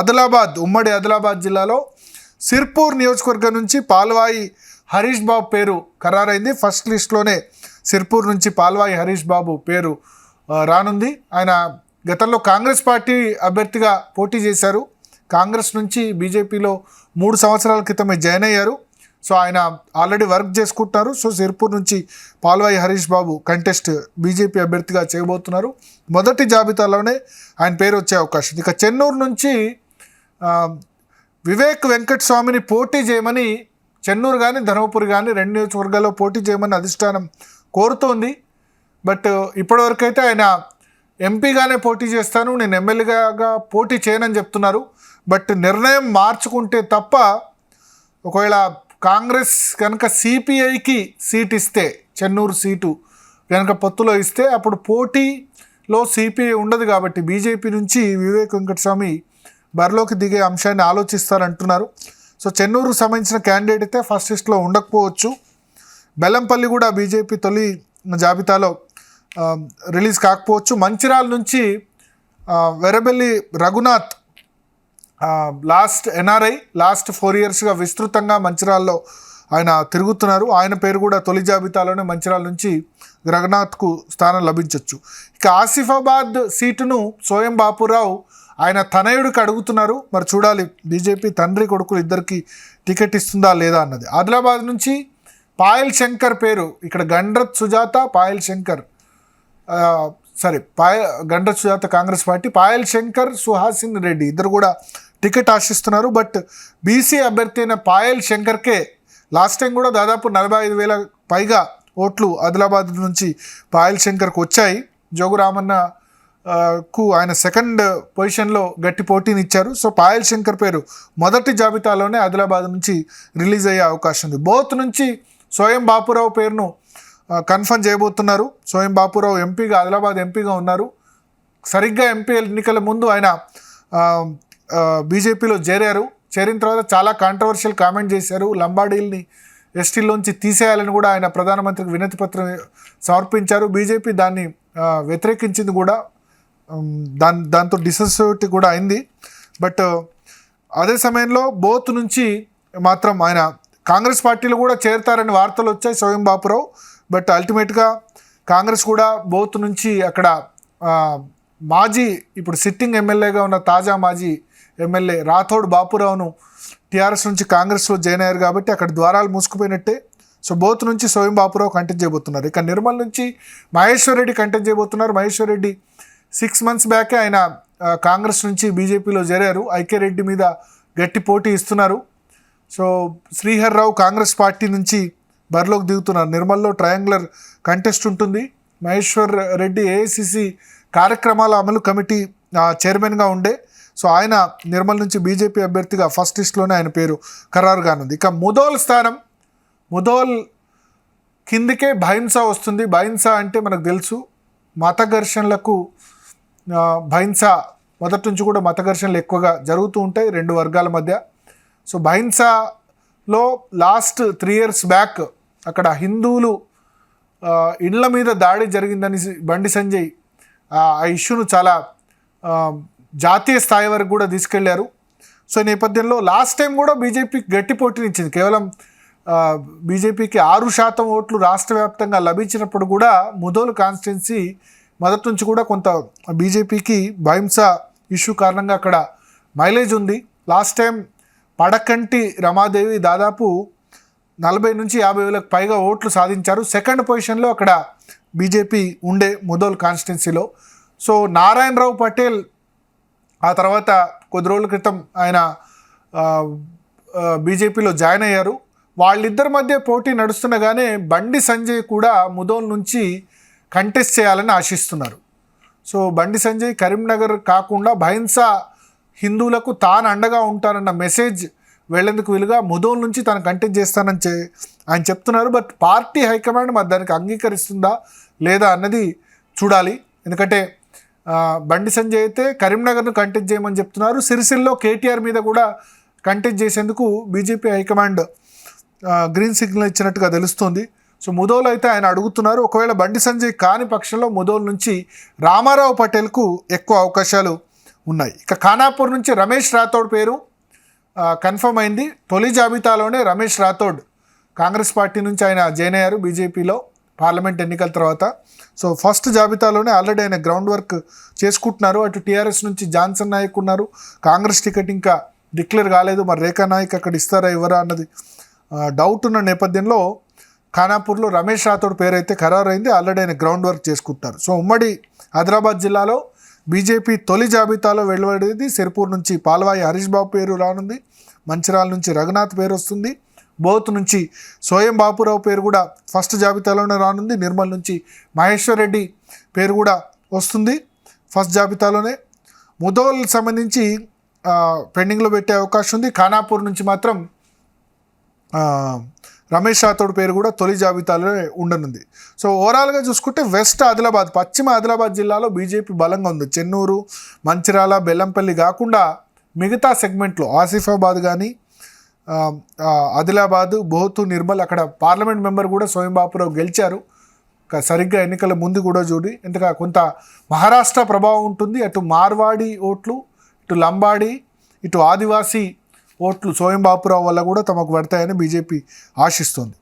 ఆదిలాబాద్ ఉమ్మడి ఆదిలాబాద్ జిల్లాలో సిర్పూర్ నియోజకవర్గం నుంచి పాల్వాయి హరీష్ బాబు పేరు ఖరారైంది. ఫస్ట్ లిస్ట్లోనే సిర్పూర్ నుంచి పాల్వాయి హరీష్ బాబు పేరు రానుంది. ఆయన గతంలో కాంగ్రెస్ పార్టీ అభ్యర్థిగా పోటీ చేశారు. కాంగ్రెస్ నుంచి బీజేపీలో 3 సంవత్సరాల క్రితమే జాయిన్ అయ్యారు. సో ఆయన ఆల్రెడీ వర్క్ చేసుకుంటున్నారు. సో సిర్పూర్ నుంచి పాల్వాయి హరీష్ బాబు కంటెస్ట్ బీజేపీ అభ్యర్థిగా చేయబోతున్నారు. మొదటి జాబితాలోనే ఆయన పేరు వచ్చే అవకాశం. ఇక చెన్నూరు నుంచి వివేక్ వెంకటస్వామిని పోటీ చేయమని చెన్నూరు కానీ ధర్మపురి కానీ 2 నియోజకవర్గాల్లో పోటీ చేయమని అధిష్టానం కోరుతోంది. బట్ ఇప్పటివరకు అయితే ఆయన ఎంపీగానే పోటీ చేస్తాను, నేను ఎమ్మెల్యేగా పోటీ చేయనని చెప్తున్నారు. బట్ నిర్ణయం మార్చుకుంటే తప్ప ఒకవేళ కాంగ్రెస్ కనుక సిపిఐకి సీట్ ఇస్తే, చెన్నూరు సీటు కనుక పొత్తులో ఇస్తే అప్పుడు పోటీలో సిపిఐ ఉండదు. కాబట్టి బీజేపీ నుంచి వివేక్ వెంకటస్వామి బరిలోకి దిగే అంశాన్ని ఆలోచిస్తారంటున్నారు. సో చెన్నూరుకు సంబంధించిన క్యాండిడేట్ అయితే ఫస్ట్ లిస్ట్లో ఉండకపోవచ్చు. బెల్లంపల్లి కూడా బీజేపీ తొలి జాబితాలో రిలీజ్ కాకపోవచ్చు. మంచిర్యాల నుంచి వెరబెల్లి రఘునాథ్ ఎన్ఆర్ఐ లాస్ట్ 4 ఇయర్స్గా విస్తృతంగా మంచిర్యాలలో ఆయన తిరుగుతున్నారు. ఆయన పేరు కూడా తొలి జాబితాలోనే మంచిర్యాల నుంచి రఘునాథ్కు స్థానం లభించవచ్చు. ఇక ఆసిఫాబాద్ సీటును సోయం బాపురావు ఆయన తనయుడికి అడుగుతున్నారు. మరి చూడాలి బీజేపీ తండ్రి కొడుకులు ఇద్దరికి టికెట్ ఇస్తుందా లేదా అన్నది. ఆదిలాబాద్ నుంచి పాయల్ శంకర్ పేరు, ఇక్కడ గండ్రత్ సుజాత పాయల్ శంకర్ గండ్రత్ సుజాత కాంగ్రెస్ పార్టీ, పాయల్ శంకర్ సుహాసిన్ రెడ్డి ఇద్దరు కూడా టికెట్ ఆశిస్తున్నారు. బట్ బీసీ అభ్యర్థి అయిన పాయల్ శంకర్కే లాస్ట్ టైం కూడా దాదాపు 45,000 పైగా ఓట్లు ఆదిలాబాద్ నుంచి పాయల్ శంకర్కి వచ్చాయి. జోగురామన్న కు ఆయన సెకండ్ పొజిషన్లో గట్టి పోటీని ఇచ్చారు. సో పాయల్ శంకర్ పేరు మొదటి జాబితాలోనే ఆదిలాబాద్ నుంచి రిలీజ్ అయ్యే అవకాశం ఉంది. బోత్ నుంచి సోయం బాపురావు పేరును కన్ఫర్మ్ చేయబోతున్నారు. సోయం బాపురావు ఎంపీగా ఆదిలాబాద్ ఎంపీగా ఉన్నారు. సరిగ్గా ఎంపీ ఎన్నికల ముందు ఆయన బీజేపీలో చేరిన తర్వాత చాలా కాంట్రవర్షియల్ కామెంట్ చేశారు. లంబాడీల్ని ఎస్టీలోంచి తీసేయాలని కూడా ఆయన ప్రధానమంత్రికి వినతి పత్రం సమర్పించారు. బీజేపీ దాన్ని వ్యతిరేకించింది కూడా, దాంతో డిసోసియేట్ కూడా అయింది. బట్ అదే సమయంలో బోత్ నుంచి మాత్రం ఆయన కాంగ్రెస్ పార్టీలో కూడా చేరతారని వార్తలు వచ్చాయి సోయం బాపురావు. బట్ అల్టిమేట్గా కాంగ్రెస్ కూడా బోత్ నుంచి అక్కడ మాజీ ఇప్పుడు సిట్టింగ్ ఎమ్మెల్యేగా ఉన్న తాజా మాజీ ఎమ్మెల్యే రాథోడ్ బాపురావును టీఆర్ఎస్ నుంచి కాంగ్రెస్లో జాయిన్ అయ్యారు కాబట్టి అక్కడ ద్వారాలు మూసుకుపోయినట్టే. సో బోత్ నుంచి సోయం బాపురావు కంటెస్ట్ చేయబోతున్నారు. ఇక నిర్మల్ నుంచి మహేశ్వర్ రెడ్డి కంటెస్ట్ చేయబోతున్నారు. మహేశ్వర్ రెడ్డి 6 మంత్స్ బ్యాకే ఆయన కాంగ్రెస్ నుంచి బీజేపీలో చేరారు. ఐక్యరెడ్డి మీద గట్టి పోటీ ఇస్తున్నారు. సో శ్రీహర్ రావు కాంగ్రెస్ పార్టీ నుంచి బరిలోకి దిగుతున్నారు. నిర్మల్లో ట్రయాంగులర్ కంటెస్ట్ ఉంటుంది. మహేశ్వర్ రెడ్డి ఏఐసిసి కార్యక్రమాల అమలు కమిటీ చైర్మన్గా ఉండే. సో ఆయన నిర్మల్ నుంచి బీజేపీ అభ్యర్థిగా ఫస్ట్ లిస్ట్లోనే ఆయన పేరు ఖరారు కానుంది. ఇక ముదోల్ కిందికే భైన్సా వస్తుంది. భైన్సా అంటే మనకు తెలుసు మత ఘర్షణలకు భైన్సా మొదటి నుంచి కూడా మత ఘర్షణలు ఎక్కువగా జరుగుతూ ఉంటాయి 2 వర్గాల మధ్య. సో భైన్సాలో లాస్ట్ 3 ఇయర్స్ బ్యాక్ అక్కడ హిందువులు ఇళ్ల మీద దాడి జరిగిందని బండి సంజయ్ ఆ ఇష్యూను చాలా జాతీయ స్థాయి వరకు కూడా తీసుకెళ్లారు. సో ఈ నేపథ్యంలో లాస్ట్ టైం కూడా బీజేపీకి గట్టి పోటీనిచ్చింది. కేవలం బీజేపీకి 6% ఓట్లు రాష్ట్ర వ్యాప్తంగా లభించినప్పుడు కూడా ముదోల్ కాన్స్టిట్యున్సీ మొదటి నుంచి కూడా కొంత బీజేపీకి భైంసా ఇష్యూ కారణంగా అక్కడ మైలేజ్ ఉంది. లాస్ట్ టైం పడకంటి రమాదేవి దాదాపు 40 నుంచి 50,000 పైగా ఓట్లు సాధించారు. సెకండ్ పొజిషన్లో అక్కడ బీజేపీ ఉండే ముదోల్ కాన్స్టిట్యున్సీలో. సో నారాయణరావు పటేల్ ఆ తర్వాత కొద్ది రోజుల క్రితం ఆయన బీజేపీలో జాయిన్ అయ్యారు. వాళ్ళిద్దరి మధ్య పోటీ నడుస్తుండగానే బండి సంజయ్ కూడా ముదోల్ నుంచి కంటెస్ట్ చేయాలని ఆశిస్తున్నారు. సో బండి సంజయ్ కరీంనగర్ కాకుండా భైన్సా హిందువులకు తాను అండగా ఉంటారన్న మెసేజ్ వెళ్లేందుకు వీలుగా ముదోల్ నుంచి తను కంటెస్ట్ చేస్తానని ఆయన చెప్తున్నారు. బట్ పార్టీ హైకమాండ్ మరి దానికి అంగీకరిస్తుందా లేదా అన్నది చూడాలి. ఎందుకంటే బండి సంజయ్ అయితే కరీంనగర్ను కంటెస్ట్ చేయమని చెప్తున్నారు. సిరిసిల్లో కేటీఆర్ మీద కూడా కంటెస్ట్ చేసేందుకు బీజేపీ హైకమాండ్ గ్రీన్ సిగ్నల్ ఇచ్చినట్టుగా తెలుస్తుంది. సో ముదోల్ అయితే ఆయన అడుగుతున్నారు. ఒకవేళ బండి సంజయ్ కాని పక్షంలో ముదోల్ నుంచి రామారావు పటేల్కు ఎక్కువ అవకాశాలు ఉన్నాయి. ఇక ఖానాపూర్ నుంచి రమేష్ రాథోడ్ పేరు కన్ఫర్మ్ అయింది. తొలి జాబితాలోనే రమేష్ రాథోడ్ కాంగ్రెస్ పార్టీ నుంచి ఆయన జాయిన్ అయ్యారు బీజేపీలో పార్లమెంట్ ఎన్నికల తర్వాత. సో ఫస్ట్ జాబితాలోనే ఆల్రెడీ ఆయన గ్రౌండ్ వర్క్ చేసుకుంటున్నారు. అటు టీఆర్ఎస్ నుంచి జాన్సన్ నాయక్ ఉన్నారు. కాంగ్రెస్ టికెట్ ఇంకా డిక్లేర్ కాలేదు. మరి రేఖా నాయక్ అక్కడ ఇస్తారా ఇవ్వరా అన్నది డౌట్ ఉన్న నేపథ్యంలో ఖానాపూర్లో రమేష్ రాథోడ్ పేరు అయితే ఖరారైంది. ఆల్రెడీ ఆయన గ్రౌండ్ వర్క్ చేసుకుంటున్నారు. సో ఉమ్మడి ఆదిలాబాద్ జిల్లాలో బీజేపీ తొలి జాబితాలో వెలువడేది సిర్పూర్ నుంచి పాల్వాయి హరీష్ బాబు పేరు రానుంది. మంచిర్యాల నుంచి రఘునాథ్ పేరు వస్తుంది. బోత్ నుంచి సోయం బాపురావు పేరు కూడా ఫస్ట్ జాబితాలోనే రానుంది. నిర్మల్ నుంచి మహేశ్వర్ రెడ్డి పేరు కూడా వస్తుంది ఫస్ట్ జాబితాలోనే. ముదోల్ సంబంధించి పెండింగ్లో పెట్టే అవకాశం ఉంది. ఖానాపూర్ నుంచి మాత్రం రమేష్ రాథోడ్ పేరు కూడా తొలి జాబితాలో ఉండనుంది. సో ఓవరాల్గా చూసుకుంటే వెస్ట్ ఆదిలాబాద్, పశ్చిమ ఆదిలాబాద్ జిల్లాలో బీజేపీ బలంగా ఉంది. చెన్నూరు, మంచిర్యాల, బెల్లంపల్లి కాకుండా మిగతా సెగ్మెంట్లో ఆసిఫాబాద్ కానీ ఆదిలాబాద్, బోతు, నిర్మల్ అక్కడ పార్లమెంట్ మెంబర్ కూడా సోయం బాపురావు గెలిచారు. సరిగ్గా ఎన్నికల ముందు కూడా చూడి ఎందుకంటే కొంత మహారాష్ట్ర ప్రభావం ఉంటుంది. అటు మార్వాడి ఓట్లు, ఇటు లంబాడి, ఇటు ఆదివాసీ ఓట్లు సోయం బాపురావు వల్ల కూడా తమకు పడతాయని బీజేపీ ఆశిస్తోంది.